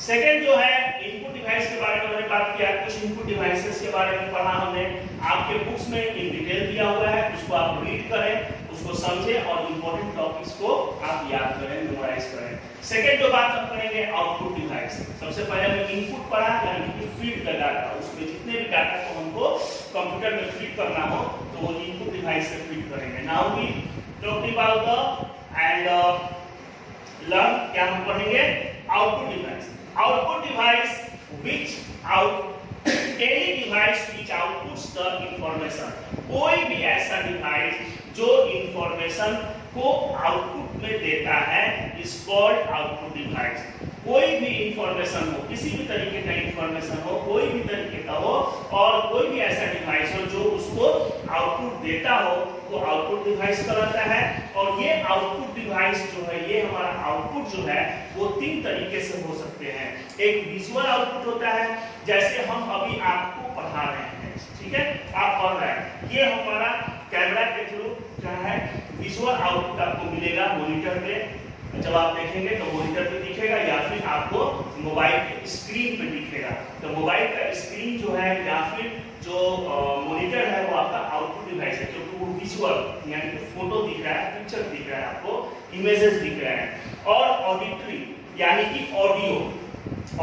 Second जो है input device के बारे में हमने बात किया, कुछ इनपुट डिवाइसेस के बारे में पढ़ा हमने। आपके बुक्स में इन डिटेल दिया हुआ है, उसको आप रीड करें, उसको समझें और इंपॉर्टेंट टॉपिक्स को आप याद करें, मेमोराइज करें। सेकंड जो बात हम करेंगे आउटपुट डिवाइस। सबसे पहले हमने इनपुट पढ़ा यानी कि फीड का डाटा, उसमें जितने भी डाटा को हमको कंप्यूटर में फीड करना हो तो वो इनपुट डिवाइस से फीड करेंगे। Now we talk about the and learn क्या हम पढ़ेंगे output device. Output device which out any device which outputs the information, कोई भी ऐसा डिवाइस जो इंफॉर्मेशन को आउटपुट में देता है इज कॉल्ड आउटपुट डिवाइस। कोई भी इंफॉर्मेशन हो, किसी भी तरीके का इंफॉर्मेशन हो, कोई भी तरीके का हो और कोई भी ऐसा डिवाइस हो जो उसको आउटपुट देता हो तो आउटपुट डिवाइस कहलाता है। और ये आउटपुट डिवाइस जो है, ये हमारा आउटपुट जो है वो तीन तरीके से हो सकते हैं। एक विजुअल आउटपुट होता है, जैसे हम अभी आपको पढ़ा रहे हैं, ठीक है, आप पढ़ रहे हैं, ये हमारा कैमरा के थ्रू क्या है विजुअल आउटपुट आपको मिलेगा मॉनिटर पे। जब आप देखेंगे तो मॉनिटर पे दिखेगा या फिर आपको मोबाइल के स्क्रीन पे दिखेगा। तो मोबाइल का स्क्रीन जो है या फिर जो मॉनिटर है वो आपका आउटपुट डिवाइस है, क्योंकि वो विजुअल यानी कि फोटो दिख रहा है, पिक्चर दिख रहा है, आपको इमेजेस दिख रहे हैं। और ऑडिटरी यानी कि ऑडियो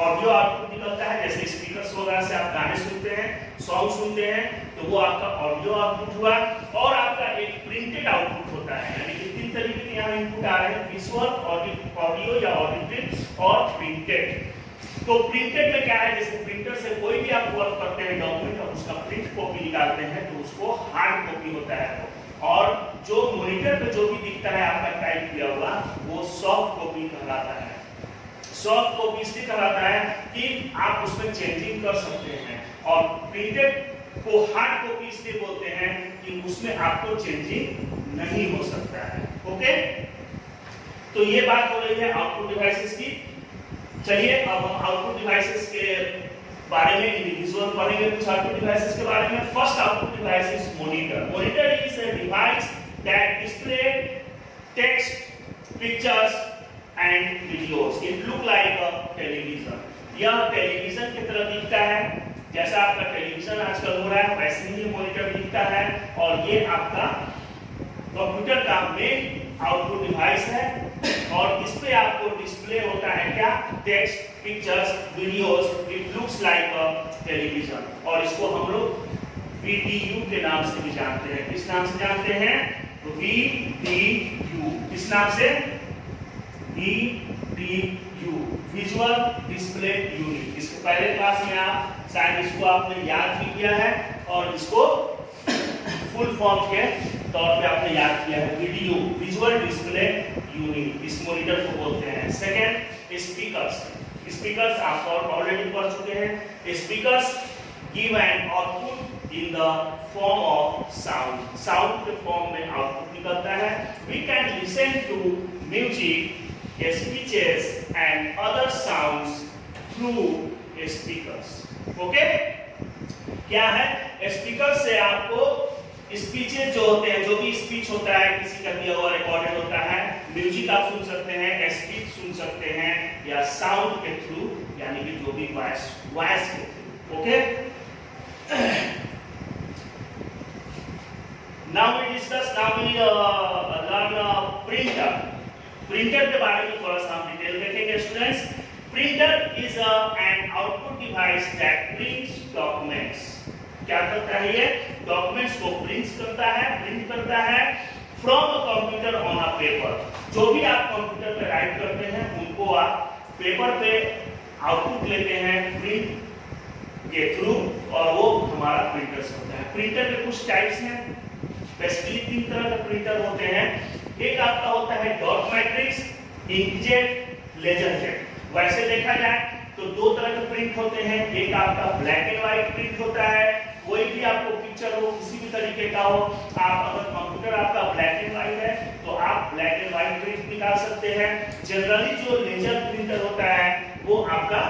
आउटपुट निकलता है, जैसे स्पीकर्स वगैरह से आप गाने सुनते हैं, सॉन्ग सुनते हैं, तो वो आपका ऑडियो आउटपुट हुआ। और आपका एक प्रिंटेड आउटपुट होता है, यानी कि तीन तरीके के यहाँ इनपुट आ रहे हैं, विजुअल, ऑडियो या ऑडिटरी और प्रिंटेड। तो प्रिंटेड में क्या है, जैसे प्रिंटर से कोई भी आप वर्क करते हैं डॉक्यूमेंट और उसका प्रिंट कॉपी निकालते हैं तो उसको हार्ड कॉपी होता है। और जो मॉनिटर पे जो भी दिखता है आपका टाइप किया हुआ वो सॉफ्ट कॉपी कहलाता है। सॉफ्ट कॉपी इसलिए कहलाता है कि आप उसमें चेंजिंग कर सकते हैं। और प्रिंटेड को हार्ड कॉपी इसलिए बोलते हैं कि उसमें आपको चेंजिंग नहीं हो सकता है। ओके, तो ये बात हो रही है आउटपुट डिवाइसेस की। चलिए अब हम आउटपुट डिवाइसेस के बारे में इंडिविजुअल पढ़ेंगे, कुछ आउटपुट डिवाइसेस के बारे में। First output device is monitor. Monitor is a device that display text, pictures and videos. It look like a television. यह टेलीविजन की तरह दिखता है, जैसा आपका टेलीविजन आजकल हो रहा है वैसे ही मॉनिटर दिखता है। और ये आपका कंप्यूटर का मेन आउटपुट डिवाइस है और इस पे आपको डिस्प्ले होता है क्या, text, pictures, videos. It looks like a television. और इसको हम लोग VDU के नाम से भी जानते हैं। किस नाम से जानते हैं, VDU। किस नाम से, VDU, विजुअल डिस्प्ले यूनिट। इसके पहले क्लास में आप शायद इसको आपने याद भी किया है और इसको फुल फॉर्म के तौर पे आपने याद किया है। वीडियो, विजुअल डिस्प्ले यूनिट, इस मॉनिटर को बोलते हैं। Second speakers. स्पीकर्स आप ऑलरेडी पढ़ चुके हैं। Speakers give an output in the form of sound. Sound के फॉर्म में आउटपुट निकलता है। We can listen to music, speeches and other sounds through speakers. Okay, क्या है, स्पीकर से आपको स्पीचेस जो होते हैं, जो भी स्पीच होता है किसी का दिया हुआ रिकॉर्डेड होता है, म्यूजिक आप सुन सकते हैं, स्पीच सुन सकते हैं या साउंड के थ्रू यानी कि जो भी वॉइस के through. Okay, now we discuss, now we learn printer. Printer के बारे में थोड़ा सा हम डिटेल देखेंगे students. Printer is an output device that prints documents. क्या करता है ये, डॉक्यूमेंट्स को प्रिंट करता है from a computer on a paper. जो भी आप कंप्यूटर पे राइट करते हैं उनको आप पेपर पे आउटपुट लेते हैं प्रिंट के थ्रू और वो हमारा प्रिंटर से होता है। प्रिंटर के कुछ टाइप्स हैं, बेसिकली तीन तरह के प्रिंटर होते हैं। एक आपका होता है डॉट मैट्रिक्स, इंकजेट, लेजरजेट। वैसे देखा जाए तो दो तरह के प्रिंट होते हैं। एक आपका ब्लैक एंड व्हाइट प्रिंट होता है, कोई भी आपको पिक्चर हो किसी भी तरीके का हो, आप अगर कंप्यूटर आपका ब्लैक एंड व्हाइट है तो आप ब्लैक एंड व्हाइट प्रिंट निकाल सकते हैं। जनरली जो लेजर प्रिंटर होता है वो आपका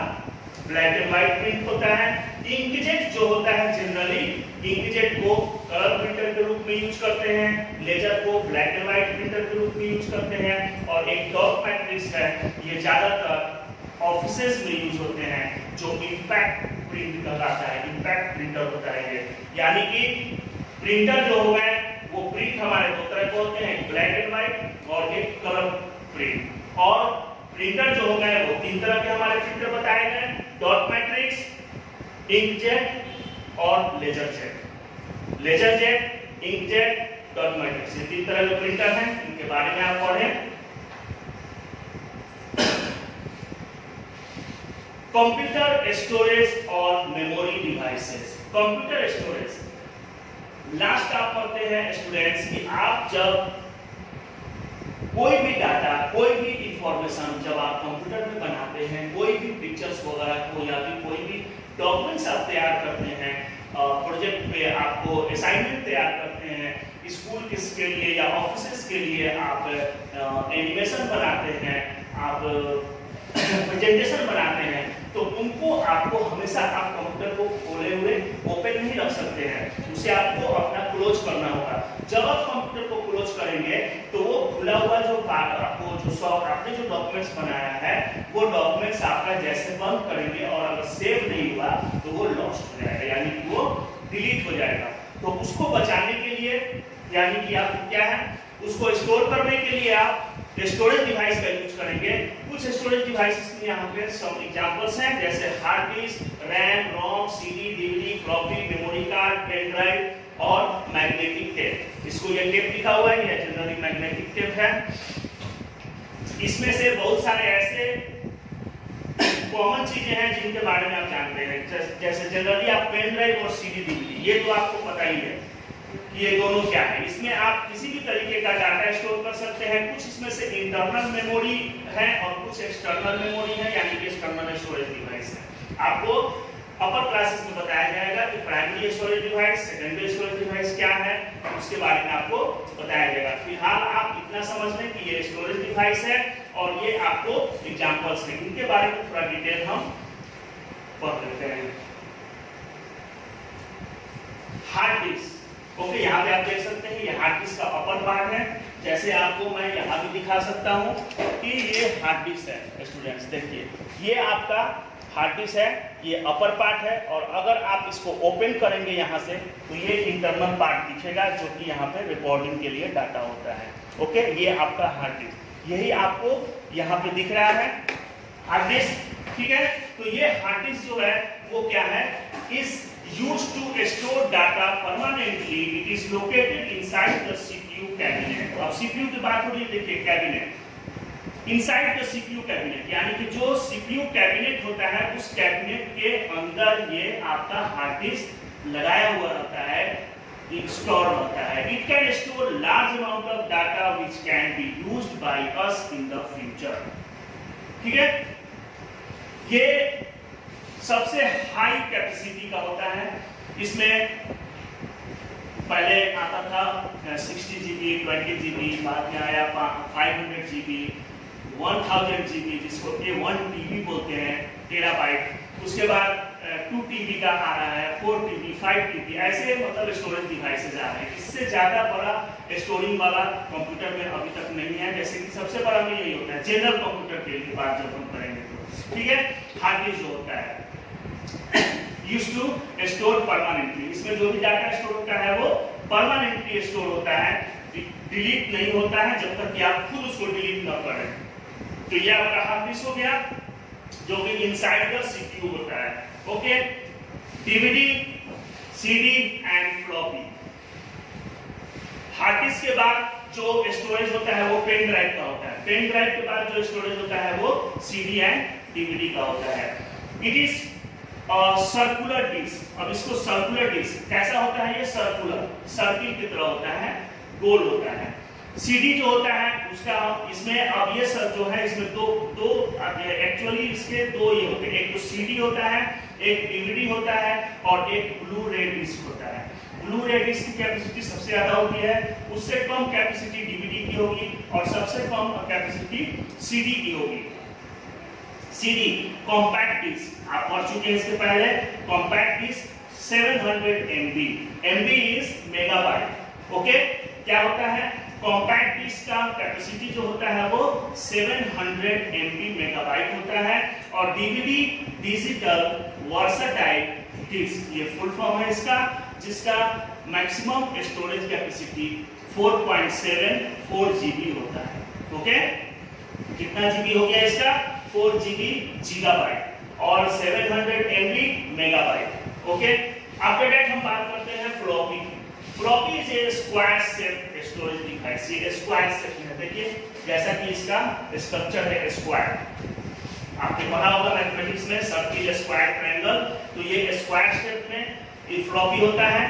ब्लैक एंड व्हाइट प्रिंट होता है। इंकजेट जो होता है जनरली इंकजेट को कलर प्रिंटर के रूप में यूज करते हैं, लेजर को ब्लैक एंड व्हाइट प्रिंटर के रूप में यूज करते हैं। और एक डॉट मैट्रिक्स है, ये ज्यादातर ऑफिसेज में यूज होते हैं, जो इम्पैक्ट प्रिंट कहलाता है, इम्पैक्ट प्रिंटर होता है ये। यानी कि प्रिंटर जो हो गए वो प्रिंट हमारे दो तरह के होते हैं, ब्लैक एंड व्हाइट और एक कलर प्रिंट। और प्रिंटर जो हो गए वो तीन तरह के हमारे प्रिंटर बताए गए, डॉट मैट्रिक्स, इंकजेट और laser jet. Laser jet, inkjet, dot matrix, ये तीन तरह के प्रिंटर हैं, इनके बारे में आप पढ़ें। कंप्यूटर स्टोरेज और memory devices. Computer storage, last आप पढ़ते हैं स्टूडेंट्स कि आप जब कोई भी डाटा, कोई भी इंफॉर्मेशन जब आप कंप्यूटर में बनाते हैं, कोई भी पिक्चर्स वगैरह को या फिर कोई भी डॉक्यूमेंट्स आप तैयार करते हैं, प्रोजेक्ट पे आपको असाइनमेंट तैयार करते हैं, स्कूल के लिए या ऑफिसेस के लिए आप एनिमेशन बनाते हैं, आप प्रेजेंटेशन बनाते हैं, तो उनको आपको हमेशा आप कंप्यूटर को खोले हुए ओपन नहीं रख सकते हैं, उसे आपको अपना क्लोज करना होगा। जब आप कंप्यूटर को क्लोज करेंगे तो वो खुला हुआ जो आपको जो आपने जो डॉक्यूमेंट्स बनाया है वो डॉक्यूमेंट्स आपका जैसे बंद करेंगे और अगर सेव नहीं हुआ तो वो लॉस्ट हो जाएगा, यानी कि वो डिलीट हो जाएगा। तो उसको बचाने के लिए यानी कि आप क्या है, उसको स्टोर करने के लिए आप स्टोरेज डिवाइस का यूज करेंगे। कुछ स्टोरेज डिवाइसेस में यहाँ पे सब एग्जांपल्स हैं, जैसे hard disk, RAM, ROM, CD, DVD, floppy, memory card, pen drive और मैग्नेटिक टेप। इसको ये टेप लिखा हुआ है, ये जनरली मैग्नेटिक टेप है। इसमें से बहुत सारे ऐसे कॉमन चीजें हैं जिनके बारे में आप जानते हैं, जैसे जनरली आप पेन ड्राइव और सीडी, डीवीडी, ये तो आपको पता ही है ये दोनों क्या है। इसमें आप किसी भी तरीके का डाटा स्टोर कर सकते हैं। कुछ इसमें से इंटरनल मेमोरी है और कुछ एक्सटर्नल मेमोरी है, यानी कि एक्सटर्नल स्टोरेज डिवाइस है। आपको अपर क्लासेस में बताया जाएगा कि primary storage device, secondary storage device क्या है, उसके बारे में आपको बताया जाएगा। फिलहाल आप इतना समझ लें कि ये स्टोरेज डिवाइस है और ये आपको एग्जांपल्स हैं, इनके बारे में थोड़ा डिटेल हम पढ़ लेते हैं। हार्ड डिस्क, ओके, यहाँ पे आप देख सकते हैं ये हार्ड डिस्क का अपर पार्ट है। जैसे आपको मैं यहाँ भी दिखा सकता हूँ कि ये हार्ड डिस्क है। स्टूडेंट्स देखिए, ये आपका हार्ड डिस्क है, ये अपर पार्ट है, और अगर आप इसको ओपन करेंगे यहाँ से तो ये इंटरनल पार्ट दिखेगा जो कि यहाँ पे रिकॉर्डिंग के लिए डाटा होता है। ओके, ये आपका हार्ड डिस्क, यही आपको यहाँ पे दिख रहा है हार्ड डिस्क, ठीक है। तो ये हार्ड डिस्क जो है वो क्या है, इस used to store data permanently, it is located inside the CPU cabinet। अब CPU की बात हो रही है, देखिए cabinet, inside the CPU cabinet, यानी कि जो CPU कैबिनेट होता है उस कैबिनेट के अंदर ये आपका हार्ड डिस्क लगाया हुआ रहता है, स्टोर होता है। It can store large amount of data which can be used by us in the future। ठीक है, ये सबसे हाई कैपेसिटी का होता है। इसमें पहले आता था 60 GB, 20 GB, बाद में आया 500 GB, 1000 GB, जिसको कि 1 TB बोलते हैं, टेराबाइट। उसके बाद 2 TB का आ रहा है, 4 TB, 5 TB, ऐसे मतलब स्टोरेज डिवाइसेज आ रहे हैं। इससे ज्यादा बड़ा स्टोरिंग वाला कंप्यूटर में अभी तक नहीं है। जैसे कि सबसे बड़ा में यही होता है, जनरल कंप्यूटर के लिए बात जब हम करेंगे तो, ठीक है। हार्ड डिस्क जो होता है used to store permanently, इसमें जो भी डाटा स्टोर होता है वो परमानेंटली स्टोर होता है, डिलीट नहीं होता है जब तक कि आप खुद उसको डिलीट न करें। तो ये आपका हार्ड डिस्क हो गया जो कि इनसाइड द सीपीयू होता है। Okay, DVD, CD and floppy. Hard disk के बाद जो स्टोरेज होता है वो पेन ड्राइव का होता है। पेन ड्राइव के बाद जो स्टोरेज होता है वो सीडी एंड डीवीडी का होता है। It is circular disc. अब इसको सर्कुलर डिस्क कैसा होता है, ये सर्कुलर, सर्किल की तरह होता है, गोल होता है। सीडी जो होता है उसका, इसमें अब ये सब जो है इसमें दो एक्चुअली इसके दो ये होते हैं, एक तो सीडी होता है, एक डीवीडी होता है और एक ब्लू रे डिस्क होता है। ब्लू रे डिस्क की कैपेसिटी सबसे ज्यादा होती है, उससे कम कैपेसिटी डीवीडी की होगी और सबसे कम कैपेसिटी सीडी की होगी। सीडी कॉम्पैक्ट डिस्क आप पढ़ चुके हैं इसके पहले। Compact disc 700 MB, MB is megabyte. Okay, क्या होता है कॉम्पैक्ट डिस्क का कैपेसिटी जो होता है वो 700 MB मेगाबाइट होता है। और डीवीडी डिजिटल वर्सटाइल डिस्क, ये फुल फॉर्म है इसका, जिसका मैक्सिमम स्टोरेज कैपेसिटी 4.74 GB होता है। ओके, कितना जीबी हो गया इसका? 4 GB गीगाबाइट और 700 MB megabyte. Okay, after that हम बात करते हैं फ्लॉपी की। Floppy is a square shape storage device. ये स्क्वायर शेप में देखिए, जैसा कि इसका स्ट्रक्चर है स्क्वायर, आपने पढ़ा होगा मैथमेटिक्स में सर्किल स्क्वायर ट्रायंगल, तो ये स्क्वायर शेप में ये फ्लॉपी होता है।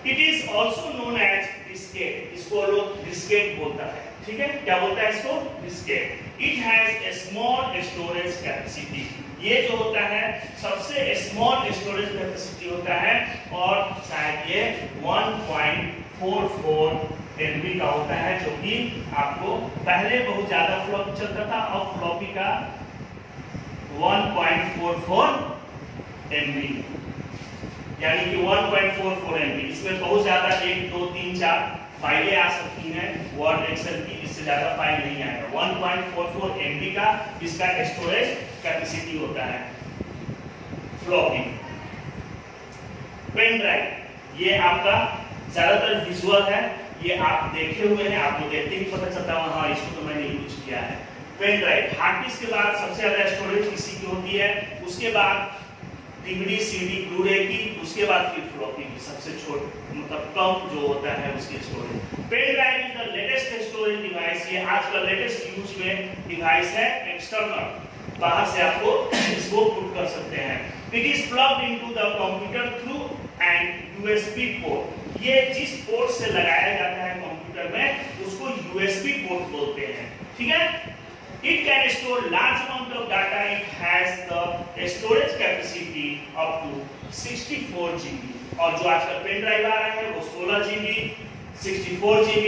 It is also known as diskette, इसको लोग डिस्केट बोलता है। ठीक है, क्या बोलता है इसको? Diskit. It has a small storage capacity, ये जो होता है सबसे स्मॉल स्टोरेज कैपेसिटी होता है और शायद ये 1.44 MB का होता है, जो कि आपको पहले बहुत ज्यादा फ्लॉपी चलता था, अब फ्लॉपी का 1.44 MB, यानी कि 1.44 MB। इसमें बहुत ज्यादा 1, 2, 3, 4 फाइलें आ सकती हैं वर्ड एक्सेल की, इससे ज्यादा फाइल नहीं आएगा। 1.44 MB का इसका स्टोरेज कैपेसिटी होता है फ्लॉपी। पेन ड्राइव, ये आपका ज्यादातर विजुअल है, ये आप देखे हुए हैं, आपको देखते ही पता चलता है हाँ इसको तो मैंने यूज किया है। पेन ड्राइव, हार्ड डिस्क के बाद सबसे ज्यादा स्टोरेज किसी की होती है, उसके बाद डीवीडी, सीडी, ब्लू-रे की, उसके बाद फिर फ्लॉपी की सबसे छोटी मतलब कम जो होता है उसकी storage. Pen drive is the latest storage device, ये आज का लेटेस्ट यूज में डिवाइस है। एक्सटर्नल, बाहर से आपको इसको पुट कर सकते हैं। It is plugged into the computer through and USB port, ये जिस पोर्ट से लगाया जाता है कंप्यूटर में उसको यूएसबी पोर्ट बोलते हैं। ठीक है, it can store large amount of data. It has the storage capacity up to 64 GB, और जो आजकल पेन ड्राइव आ रहे हैं वो 16 GB, 64 GB,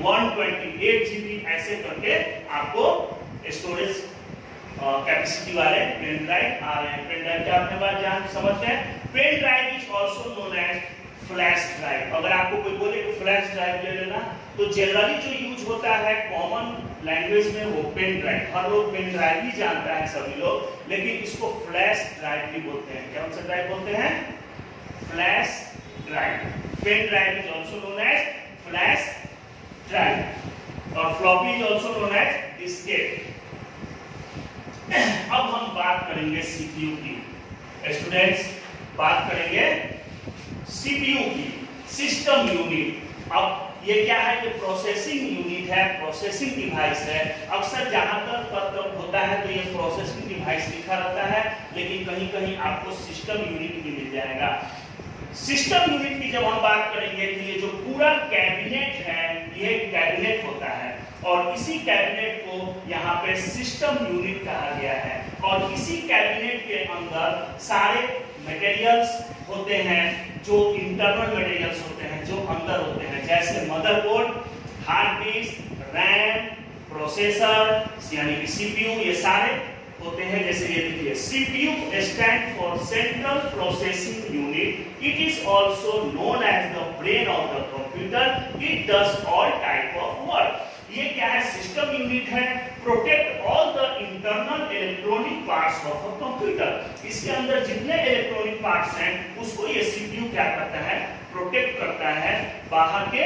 128 GB ऐसे करके आपको स्टोरेज कैपेसिटी वाले पेन ड्राइव आ रहे हैं। पेन ड्राइव क्या अपने बात जान समझते हैं? Pen drive is also known as flash drive. अगर आपको कोई बोले कि फ्लैश ड्राइव ले लेना, तो जनरली जो यूज होता है कॉमन लैंग्वेज में वो पेन ड्राइव, हर लोग पेन ड्राइव ही जानता है सभी लोग, लेकिन इसको फ्लैश ड्राइव भी बोलते हैं। कौन सा ड्राइव बोलते हैं? Flash drive. Pen drive is also known as flash drive और floppy is also known as diskette. अब हम बात करेंगे सीपीयू की। स्टूडेंट्स, बात करेंगे सीपीयू की, सिस्टम यूनिट। अब ये क्या है कि प्रोसेसिंग यूनिट है, प्रोसेसिंग डिवाइस है। अक्सर जहां तक मतलब होता है तो ये प्रोसेसिंग डिवाइस लिखा रहता है, लेकिन कहीं कहीं आपको सिस्टम यूनिट भी मिल जाएगा। सिस्टम यूनिट की जब हम बात करेंगे तो ये जो पूरा कैबिनेट है ये कैबिनेट होता है, और इसी कैबिनेट को यहाँ पे सिस्टम यूनिट कहा गया है। और इसी कैबिनेट के अंदर सारे मटेरियल्स होते हैं, जो इंटरनल मटेरियल्स होते हैं, जो अंदर होते हैं, जैसे motherboard, hard disk, RAM, processor यानी कि सीपीयू, ये सारे होते हैं। जैसे ये देखिए, CPU stand for central processing unit. It is also known as the brain of the computer. It does all type of work. ये क्या है? सिस्टम यूनिट है, protect all the internal electronic parts of a computer. इसके अंदर जितने electronic parts हैं उसको ये सीपीयू क्या करता है? प्रोटेक्ट करता है बाहर के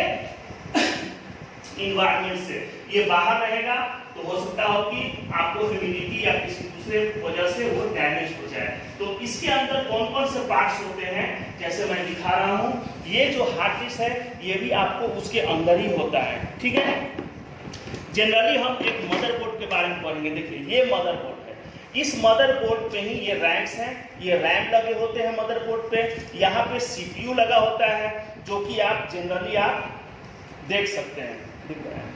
इन्वायरमेंट से। ये बाहर रहेगा तो हो सकता हो कि आपको ह्यूमिडिटी या किसी दूसरे वजह से वो डैमेज हो जाए। तो इसके अंदर कौन कौन से पार्ट्स होते हैं, जैसे मैं दिखा रहा हूं, ये जो हार्ड डिस्क है ये भी आपको उसके अंदर ही होता है। ठीक है, जनरली हम एक मदरबोर्ड के बारे में पढ़ेंगे। देखिए, ये मदरबोर्ड है, इस मदरबोर्ड पे ही ये रैम्स हैं, ये रैम लगे होते हैं मदरबोर्ड पे। यहाँ पे सीपीयू लगा होता है, जो कि आप जनरली आप देख सकते हैं, दिख रहा है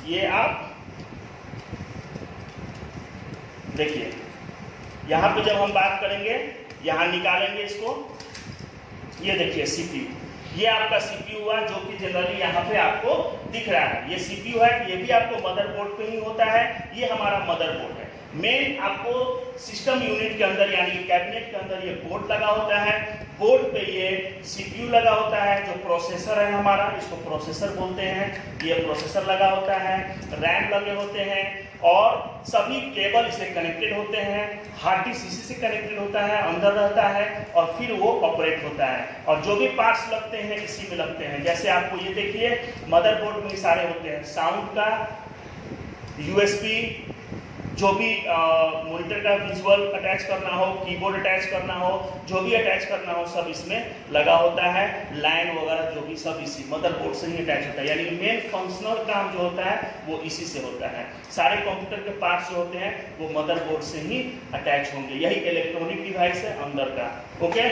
ये आप देखिए। यहाँ पे जब हम बात करेंगे, यहाँ निकालेंगे इसको, ये देखिए सीपीयू, ये आपका सीपीयू हुआ, जो कि जनरली यहाँ पे आपको दिख रहा है। ये सीपीयू है, ये भी आपको मदरबोर्ड पे ही होता है। ये हमारा मदरबोर्ड है। मेन आपको सिस्टम यूनिट के अंदर यानी कैबिनेट के अंदर ये बोर्ड लगा होता है। बोर्ड पे ये सीपीयू लगा होता है, जो प्रोसेसर है हमारा, इसको प्रोसेसर बोलते हैं, ये प्रोसेसर लगा होता है, रैम लगे होते हैं और सभी केबल इससे कनेक्टेड होते हैं, हार्ड डिस्क इसी से कनेक्टेड होता है, अंदर रहता है और फिर वो ऑपरेट होता है। और जो भी पार्ट्स लगते हैं इसी में लगते हैं। जैसे आपको ये देखिए मदरबोर्ड में सारे होते हैं, साउंड का, यूएसबी, जो भी मॉनिटर का विजुअल अटैच करना हो, कीबोर्ड अटैच करना हो, जो भी अटैच करना हो सब इसमें लगा होता है। लाइन वगैरह जो भी सब इसी मदरबोर्ड से ही अटैच होता है, यानी मेन फंक्शनल काम जो होता है वो इसी से होता है। सारे कंप्यूटर के पार्ट्स जो होते हैं वो मदरबोर्ड से ही अटैच होंगे। यही इलेक्ट्रॉनिक डिवाइस है अंदर का। ओके,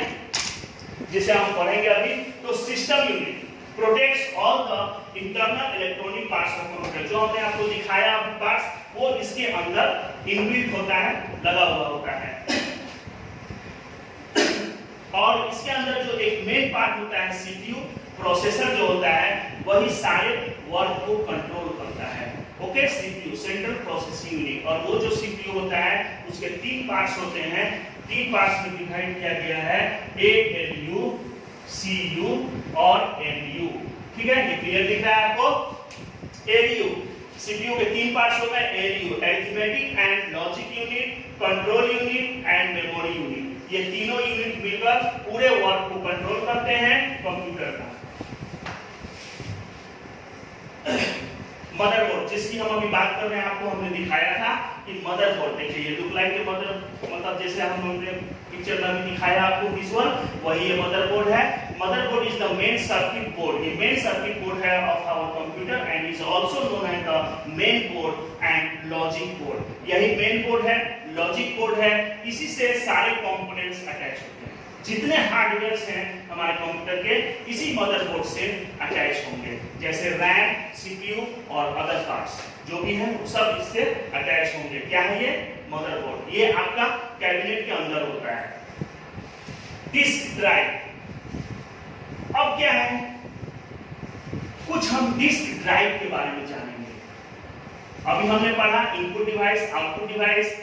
जिसे हम पढ़ेंगे अभी। तो system unit protects all the internal electronic parts of computer. जो हमने आपको दिखाया पार्ट्स वो इसके अंदर इनबिल्ट होता है, लगा हुआ होता है। और इसके अंदर जो एक मेन पार्ट होता है सीपीयू, प्रोसेसर जो होता है वही सारे वर्क को कंट्रोल करता है। Okay, CPU central processing unit. और वो जो सीपीयू होता है उसके 3 पार्ट्स होते हैं, 3 पार्ट्स में डिवाइड किया गया है, एएलयू, सीयू और एनयू। ठीक है, ये क्लियर दिख रहा है आपको। एलयू सीपीयू के 3 पार्ट्स हो गए, ALU arithmetic and logic unit, control unit and memory unit. ये तीनों यूनिट मिलकर पूरे वर्क को कंट्रोल करते हैं कंप्यूटर का। मदरबोर्ड जिसकी हम अभी बात कर रहे हैं, आपको हमने दिखाया था कि मदरबोर्ड देखिए ये लुक लाइक मदर, मतलब जैसे हमने पिक्चर में भी दिखाया आपको विजुअल, वही ये मदरबोर्ड है। Motherboard is the main circuit board. ये मेन सर्किट बोर्ड है of our computer and is also known as the main board and logic board. यही मेन बोर्ड है, लॉजिक बोर्ड है, इसी से सारे कंपोनेंट्स अटैच होते हैं। जितने हार्डवेयर्स हैं हमारे कंप्यूटर के इसी मदरबोर्ड से अटैच होंगे, जैसे रैम, सीपीयू और अदर पार्ट्स जो भी हैं सब इससे अटैच होंगे। क्या है ये? मदरबोर्ड। ये आपका कैबिनेट के अंदर होता है। डिस्क ड्राइव, अब क्या है, कुछ हम डिस्क ड्राइव के बारे में जानेंगे। अभी हमने पढ़ा input device, output device,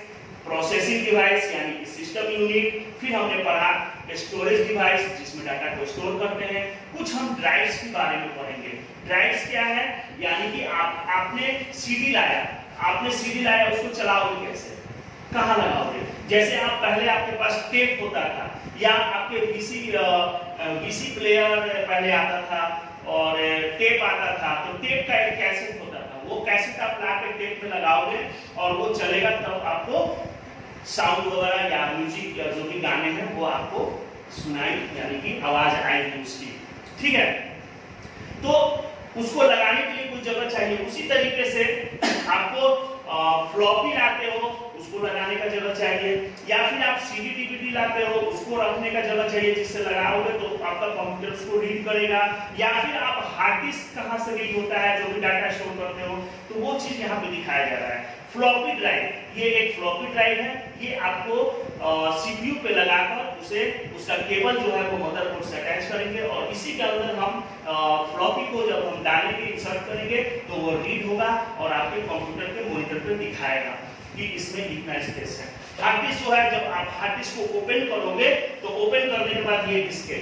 processing device यानी कि सिस्टम यूनिट, फिर हमने पढ़ा स्टोरेज डिवाइस जिसमें डाटा को स्टोर करते हैं। कुछ हम ड्राइव्स के बारे में पढ़ेंगे। ड्राइव्स क्या है, यानी कि आपने सीडी लाया, उसको चलाओगे कैसे, कहाँ लगाओगे। जैसे आप पहले आपके पास टेप होता था या आपके बीसी प्लेयर पहले आता था और टेप आता था, तो टेप का एक कैसेट होता था, वो कैसेट आप ला के टेप में लगाओगे और वो चलेगा, तब आपको साउंड वगैरह या म्यूजिक या जो भी गाने हैं वो आपको सुनाई, यानी कि आवाज आएगी उसकी। ठीक है, तो उसको लगाने के लिए कुछ जगह चाहिए। उसी तरीके से आपको फ्लॉपी लाते हो, उसको लगाने का जगह चाहिए, या फिर आप सीडी डीवीडी लाते हो, उसको रखने का जगह चाहिए, जिससे लगाओगे तो आपका कंप्यूटर उसको रीड करेगा। या फिर आप हार्ड डिस्क कहाँ से रीड होता है, जो भी डाटा स्टोर करते हो, तो वो चीज यहाँ पे दिखाया जा रहा है। फ्लॉपी ड्राइव, ये एक फ्लॉपी ड्राइव है, ये आपको सीपीयू पे लगाकर उसका केबल जो है वो मदरबोर्ड से अटैच करेंगे और इसी के अंदर हम फ्लॉपी को जब हम डालेंगे, इंसर्ट करेंगे, तो वो रीड होगा और आपके कंप्यूटर के मॉनिटर पे दिखाएगा कि इसमें इतना स्पेस है। हार्ड डिस्क जो है, जब आप हार्ड डिस्क को ओपन करोगे तो ओपन करने के बाद ये डिस्क है,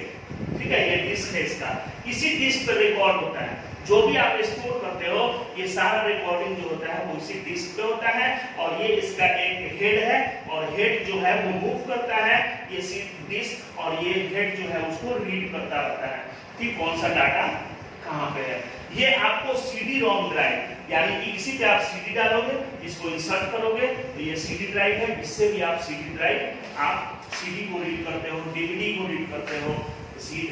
ठीक है, ये डिस्क है इसका, इसी डिस्क पे रिकॉर्ड होता है। जो भी आप स्टोर करते हो ये सारा रिकॉर्डिंग जो होता है वो इसी डिस्क पे होता है और ये इसका एक हेड है और हेड जो है वो मूव करता है, ये डिस्क और ये हेड जो है उसको रीड करता रहता है कि कौन सा डाटा कहाँ पे है। ये आपको सीडी रोम ड्राइव, यानी कि इसी पे आप सीडी डालोगे, इसको इंसर्ट करोगे, तो ये सीडी ड्राइव है, इससे भी आप सीडी ड्राइव आप सीडी को रीड करते हो, डीवीडी को रीड करते हो, सीडी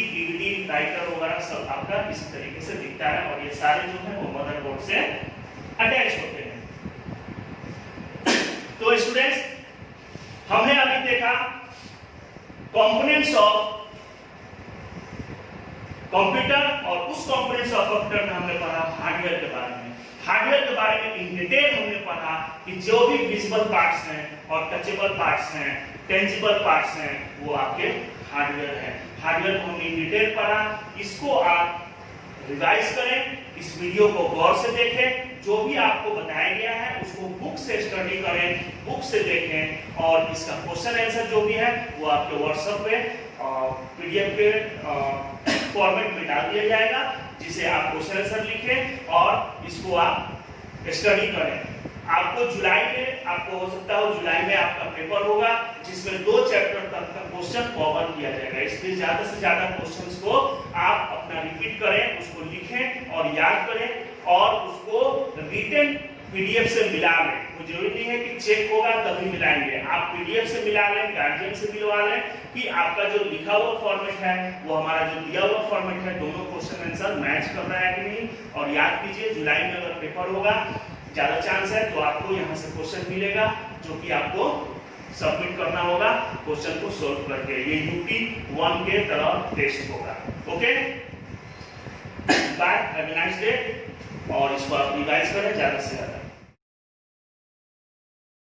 डीवीडी राइटर वगैरह सब आपका इसी तरीके से दिखता है और ये सारे जो है वो मदरबोर्ड से अटैच होते हैं। तो स्टूडेंट्स, हमने अभी देखा कंपोनेंट्स ऑफ कंप्यूटर और उस कंपोनेंट्स ऑफ कंप्यूटर में हमने पढ़ा हार्डवेयर के बारे में। हार्डवेयर के बारे में इन डिटेल हमने पढ़ा कि जो भी विजिबल पार्ट्स हैं और टचेबल पार्ट्स हैं, टेंजिबल पार्ट्स हैं, वो आपके हार्डवेयर है। हार्डवेयर को हमने इन डिटेल पढ़ा। इसको आप रिवाइज करें, इस वीडियो को गौर से देखें, जो भी आपको बताया गया है उसको बुक से स्टडी करें, बुक से देखें और इसका क्वेश्चन आंसर जो भी है वो आपके व्हाट्सएप पे पीडीएफ के फॉर्मेट में डाल दिया जाएगा, जिसे आप क्वेश्चन आंसर लिखें और इसको आप स्टडी करें। आपको जुलाई में, आपको हो सकता हो जुलाई में आपका पेपर होगा जिसमें 2 चैप्टर तक का क्वेश्चन कवर किया जाएगा, इसलिए ज्यादा से ज्यादा क्वेश्चंस को आप अपना रिपीट करें, उसको लिखें और याद करें और उसको रिटन पीडीएफ से मिला लें। कोई जरूरी नहीं है कि चेक होगा तभी मिलाएंगे, आप पीडीएफ से मिला लें, गार्जियन से मिलवा लें कि आपका जो लिखा हुआ फॉर्मेट है वो हमारा जो दिया हुआ फॉर्मेट है दोनों क्वेश्चन आंसर मैच कर रहा है कि नहीं। और याद कीजिए जुलाई में अगर पेपर होगा ज्यादा चांस है तो आपको यहाँ से क्वेश्चन मिलेगा जो कि आपको सबमिट करना होगा क्वेश्चन को सोल्व करके। ये यूपी 1 के तरह टेस्ट होगा। Okay, bye, have a nice day. और इसको आप रिवाइज करें ज्यादा से ज्यादा।